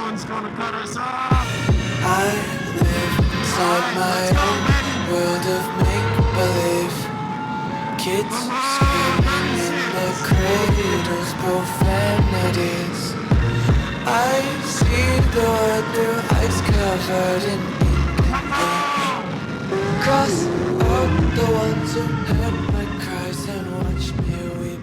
one's gonna cut us off. I live inside my own world of make-believe. Kids screaming in the cradles, profanities. I see the world through ice covered in ink. Cross out the ones who heard my cries and watch me weep.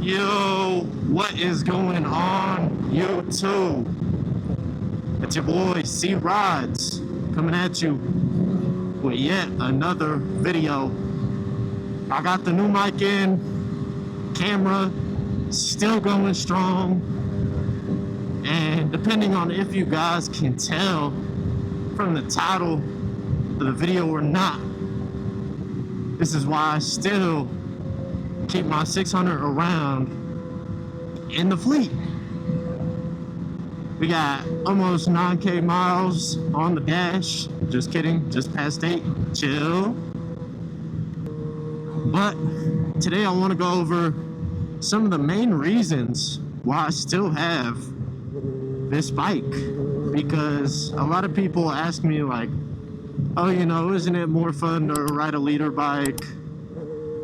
Yo, what is going on, YouTube? It's your boy C Rods coming at you with yet another video. I got the new mic in, camera still going strong, and depending on if you guys can tell from the title of the video or not, this is why I still keep my 600 around in the fleet. We got almost 9K miles on the dash. Just kidding, just past 8. Chill. But today I want to go over some of the main reasons why I still have this bike. Because a lot of people ask me like, oh, you know, isn't it more fun to ride a liter bike?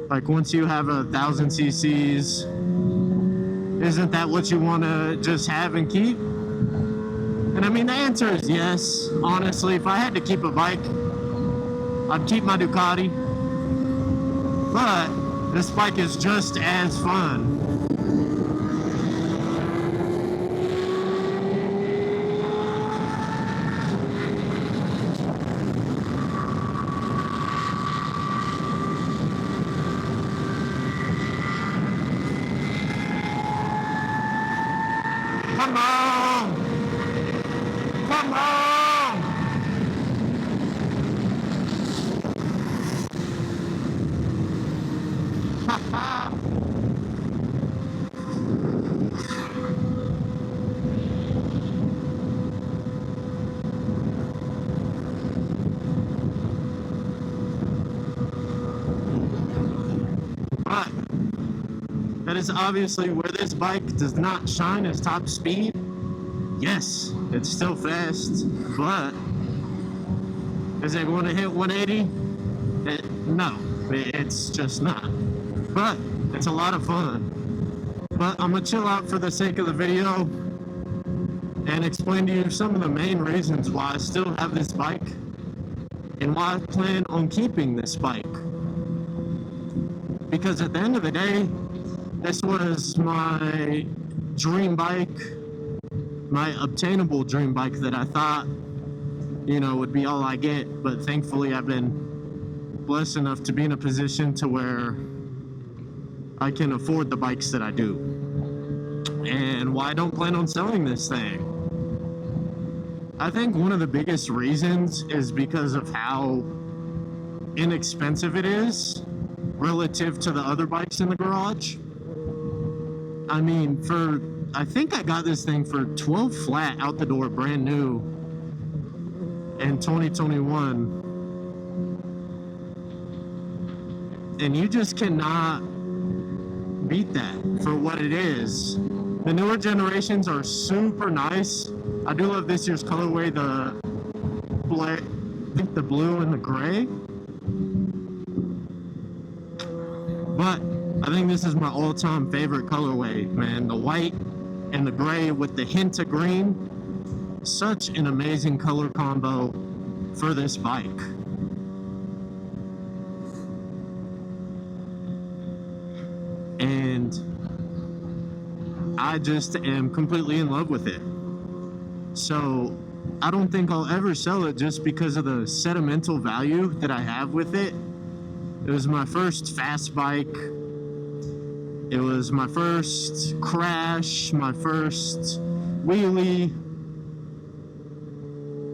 Like once you have 1,000 cc's, isn't that what you want to just have and keep? And I mean, the answer is yes. Honestly, if I had to keep a bike, I'd keep my Ducati. But this bike is just as fun. Come on! Come on! But that is obviously where this bike does not shine as top speed. Yes, it's still fast, but is it going to hit 180? No, it's just not. But it's a lot of fun. But I'm going to chill out for the sake of the video and explain to you some of the main reasons why I still have this bike and why I plan on keeping this bike. Because at the end of the day, this was my dream bike, my obtainable dream bike that I thought, you know, would be all I get. But thankfully, I've been blessed enough to be in a position to where I can afford the bikes that I do. And why I don't plan on selling this thing. I think one of the biggest reasons is because of how inexpensive it is relative to the other bikes in the garage. I mean, I think I got this thing for 12 flat out the door, brand new, in 2021. And you just cannot beat that for what it is. The newer generations are super nice. I do love this year's colorway, I think the blue and the gray. But I think this is my all-time favorite colorway, man. The white and the gray with the hint of green. Such an amazing color combo for this bike. And I just am completely in love with it. So I don't think I'll ever sell it just because of the sentimental value that I have with it. It was my first fast bike. It was my first crash, my first wheelie,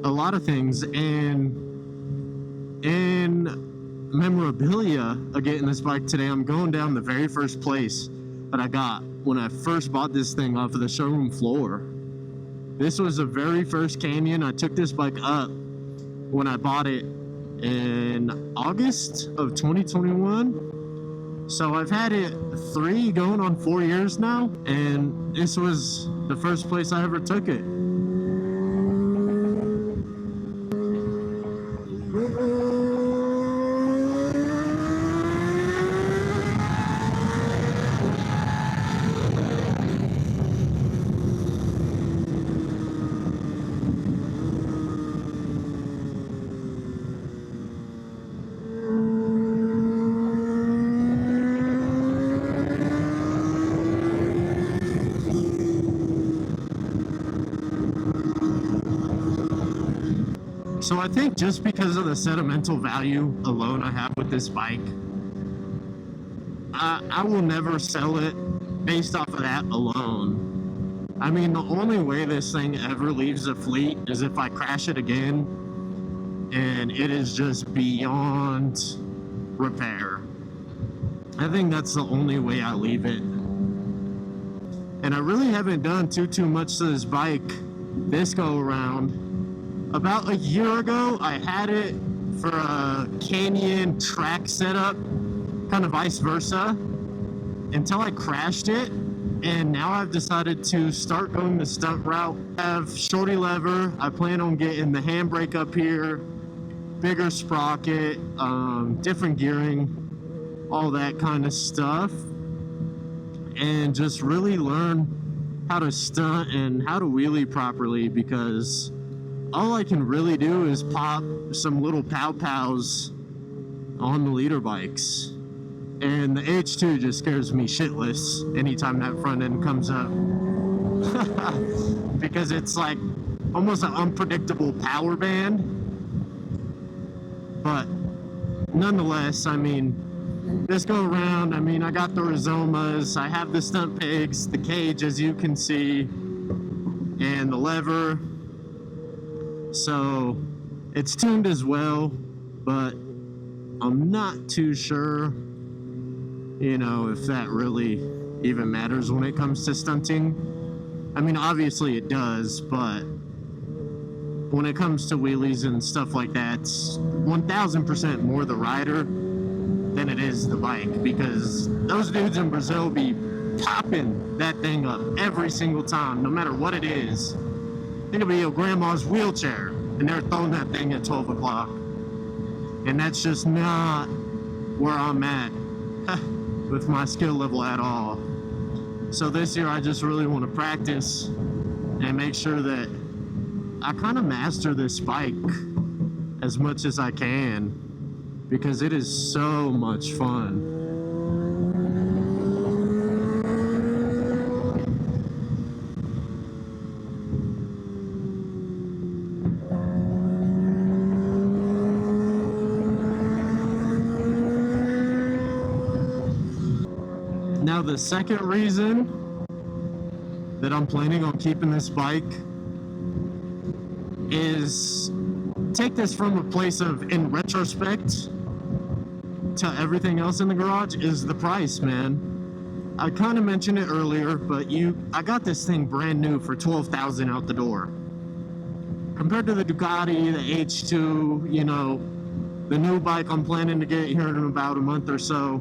a lot of things. And in memorabilia of getting this bike today, I'm going down the very first place that I got when I first bought this thing off of the showroom floor. This was the very first canyon. I took this bike up when I bought it in August of 2021. So I've had it 3 going on 4 years now, and this was the first place I ever took it. So I think just because of the sentimental value alone I have with this bike, I will never sell it based off of that alone. I mean, the only way this thing ever leaves the fleet is if I crash it again, and it is just beyond repair. I think that's the only way I leave it. And I really haven't done too much to this bike this go around. About a year ago, I had it for a canyon track setup, kind of vice versa, until I crashed it. And now I've decided to start going the stunt route. I have shorty lever. I plan on getting the handbrake up here, bigger sprocket, different gearing, all that kind of stuff. And just really learn how to stunt and how to wheelie properly, because all I can really do is pop some little pow-pows on the leader bikes. And the H2 just scares me shitless anytime that front end comes up. Because it's like almost an unpredictable power band. But nonetheless, I mean, this go around, I mean, I got the Rizomas, I have the stunt pegs, the cage as you can see, and the lever. So it's tuned as well, but I'm not too sure, you know, if that really even matters when it comes to stunting. I mean, obviously it does, but when it comes to wheelies and stuff like that, it's 1000% more the rider than it is the bike, because those dudes in Brazil be popping that thing up every single time, no matter what it is. It could be your grandma's wheelchair, and they're throwing that thing at 12 o'clock. And that's just not where I'm at with my skill level at all. So this year I just really want to practice and make sure that I kind of master this bike as much as I can, because it is so much fun. Now, the second reason that I'm planning on keeping this bike is take this from a place of, in retrospect to everything else in the garage, is the price, man. I kind of mentioned it earlier, but I got this thing brand new for $12,000 out the door. Compared to the Ducati, the H2, you know, the new bike I'm planning to get here in about a month or so,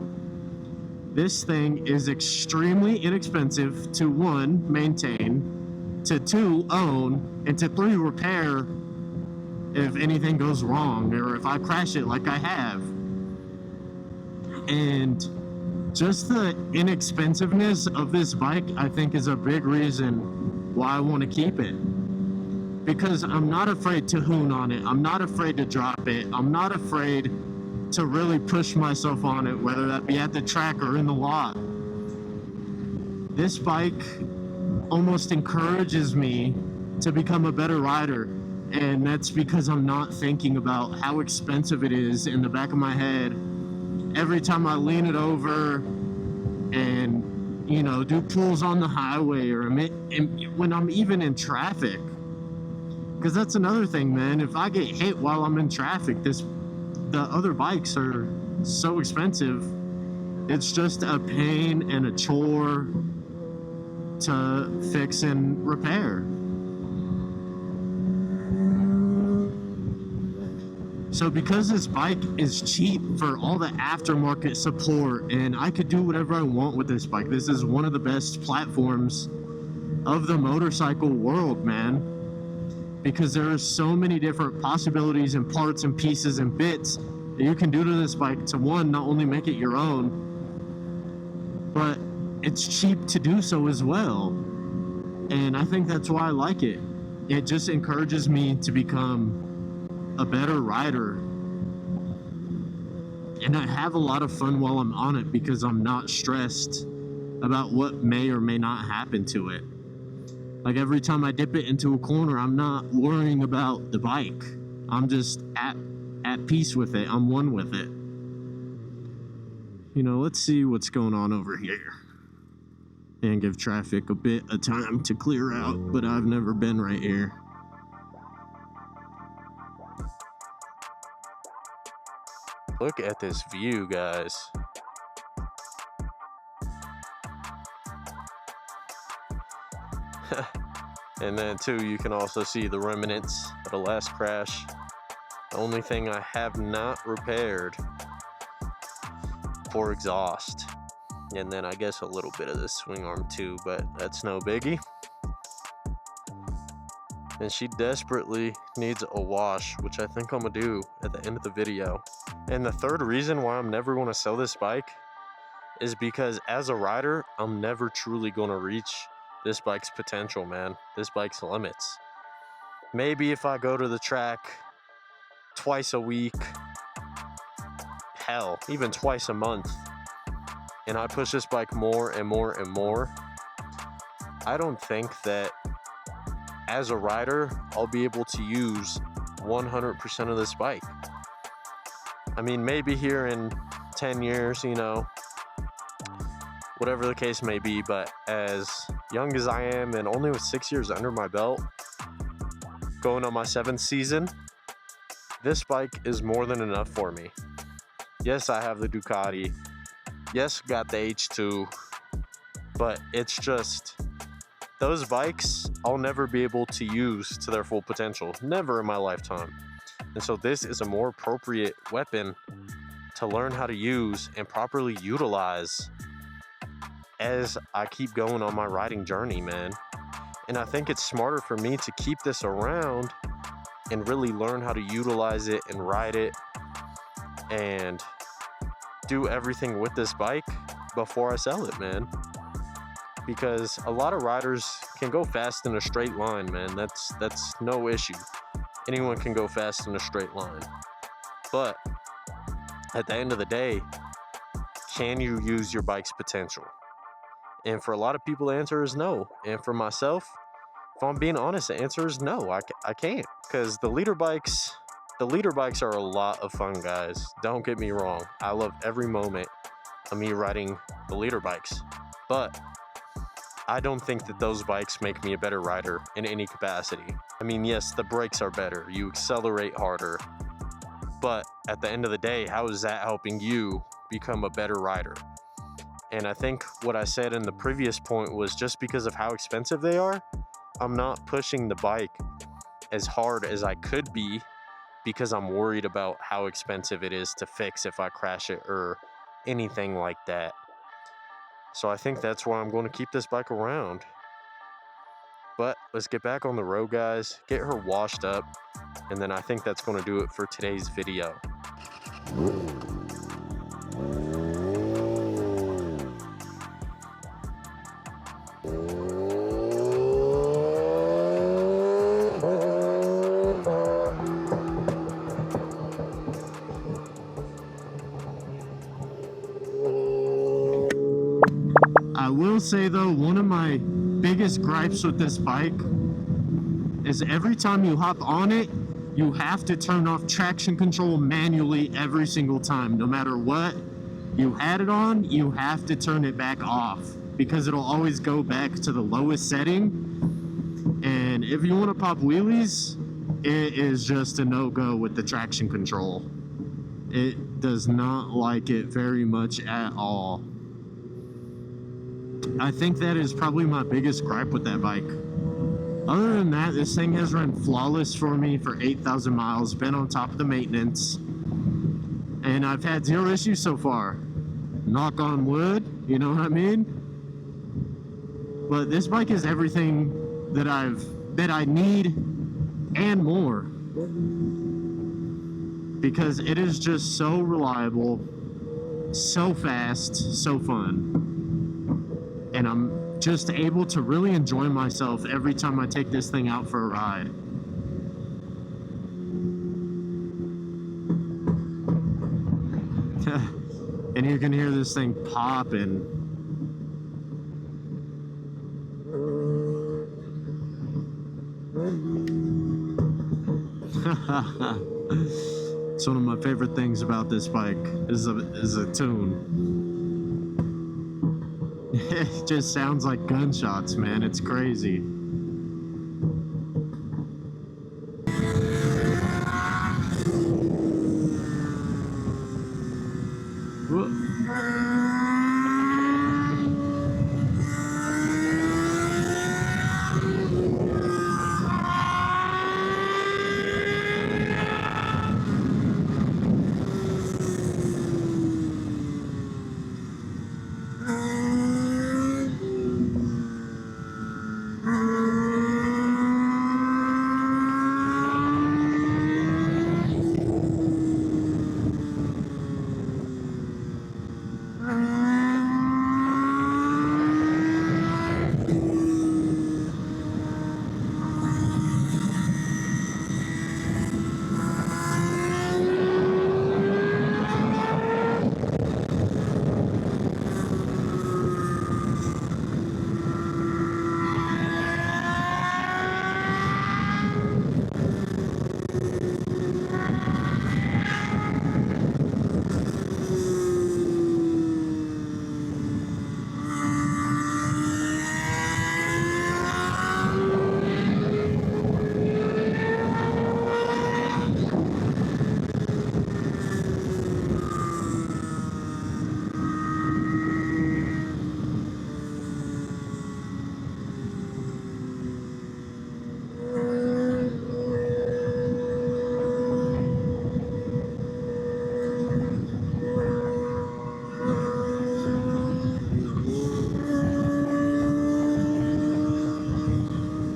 this thing is extremely inexpensive to 1, maintain, to 2, own, and to 3, repair if anything goes wrong or if I crash it like I have. And just the inexpensiveness of this bike, I think, is a big reason why I want to keep it. Because I'm not afraid to hoon on it. I'm not afraid to drop it. I'm not afraid to really push myself on it, whether that be at the track or in the lot. This bike almost encourages me to become a better rider, and that's because I'm not thinking about how expensive it is in the back of my head every time I lean it over and, you know, do pulls on the highway or when I'm even in traffic. Because that's another thing, man. If I get hit while I'm in traffic, the other bikes are so expensive. It's just a pain and a chore to fix and repair. So because this bike is cheap for all the aftermarket support, and I could do whatever I want with this bike, this is one of the best platforms of the motorcycle world, man. Because there are so many different possibilities and parts and pieces and bits that you can do to this bike to, one, not only make it your own, but it's cheap to do so as well. And I think that's why I like it. It just encourages me to become a better rider. And I have a lot of fun while I'm on it because I'm not stressed about what may or may not happen to it. Like every time I dip it into a corner, I'm not worrying about the bike. I'm just at peace with it. I'm one with it. You know, let's see what's going on over here. And give traffic a bit of time to clear out, but I've never been right here. Look at this view, guys. And then too, you can also see the remnants of the last crash. The only thing I have not repaired for exhaust. And then I guess a little bit of the swing arm too, but that's no biggie. And she desperately needs a wash, which I think I'm gonna do at the end of the video. And the third reason why I'm never gonna sell this bike is because as a rider, I'm never truly gonna reach this bike's potential, man. This bike's limits. Maybe if I go to the track twice a week, hell, even twice a month, and I push this bike more and more and more, I don't think that as a rider, I'll be able to use 100% of this bike. I mean, maybe here in 10 years, you know, whatever the case may be, but as young as I am and only with 6 years under my belt, going on my 7th season, this bike is more than enough for me. Yes, I have the Ducati. Yes, got the H2, but it's just, those bikes I'll never be able to use to their full potential, never in my lifetime. And so this is a more appropriate weapon to learn how to use and properly utilize as I keep going on my riding journey, man. And I think it's smarter for me to keep this around and really learn how to utilize it and ride it and do everything with this bike before I sell it, man. Because a lot of riders can go fast in a straight line, man. That's no issue. Anyone can go fast in a straight line. But at the end of the day, can you use your bike's potential? And for a lot of people, the answer is no. And for myself, if I'm being honest, the answer is no. I can't. Because the leader bikes are a lot of fun, guys. Don't get me wrong. I love every moment of me riding the leader bikes. But I don't think that those bikes make me a better rider in any capacity. I mean, yes, the brakes are better. You accelerate harder. But at the end of the day, how is that helping you become a better rider? And I think what I said in the previous point was just because of how expensive they are, I'm not pushing the bike as hard as I could be because I'm worried about how expensive it is to fix if I crash it or anything like that. So I think that's why I'm going to keep this bike around. But let's get back on the road, guys, get her washed up, and then I think that's going to do it for today's video. I will say though, one of my biggest gripes with this bike is every time you hop on it, you have to turn off traction control manually every single time. No matter what you had it on, you have to turn it back off because it'll always go back to the lowest setting. And if you want to pop wheelies, it is just a no-go with the traction control. It does not like it very much at all. I think that is probably my biggest gripe with that bike. Other than that, this thing has run flawless for me for 8,000 miles, been on top of the maintenance, and I've had zero issues so far. Knock on wood, you know what I mean? But this bike is everything that I need and more, because it is just so reliable, so fast, so fun, and I'm just able to really enjoy myself every time I take this thing out for a ride. And you can hear this thing popping. It's one of my favorite things about this bike is a tune. It just sounds like gunshots, man. It's crazy.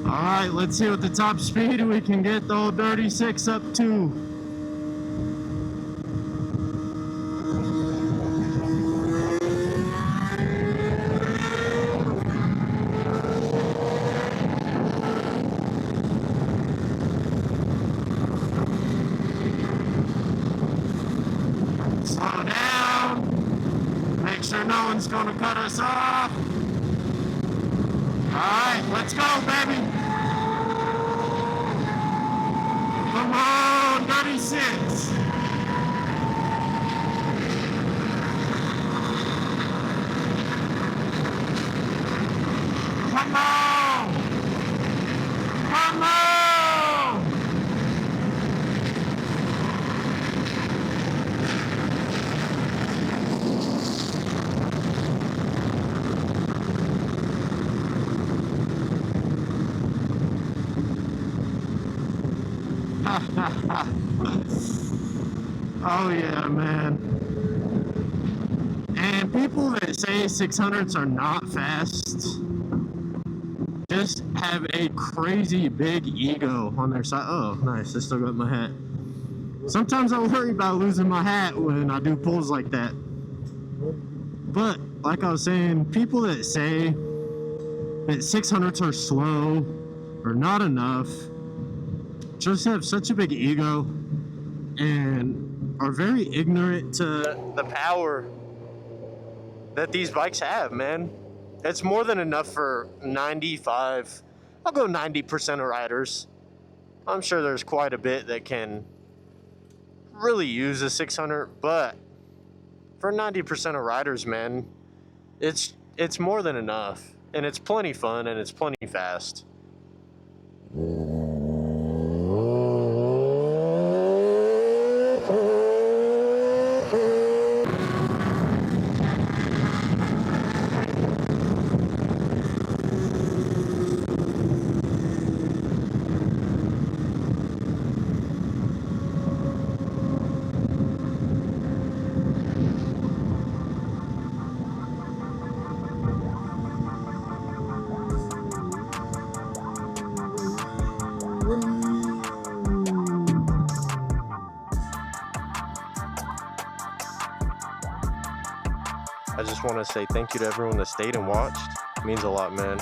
Alright, let's see what the top speed we can get the old Dirty 6 up to. Slow down. Make sure no one's gonna cut us off. Alright, let's go, baby. Come on, 36. Come on. Come on. Oh yeah, man. And people that say 600s are not fast just have a crazy big ego on their side. Oh, nice. I still got my hat. Sometimes I worry about losing my hat when I do pulls like that. But, like I was saying, people that say that 600s are slow or not enough just have such a big ego and are very ignorant to the power that these bikes have, man. It's more than enough for 95, I'll go 90% of riders. I'm sure there's quite a bit that can really use a 600, but for 90% of riders, man, it's more than enough, and it's plenty fun and it's plenty fast. I just want to say thank you to everyone that stayed and watched. It means a lot, man.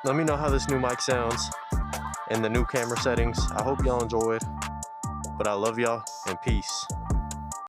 Let me know how this new mic sounds and the new camera settings. I hope y'all enjoyed. But I love y'all and peace.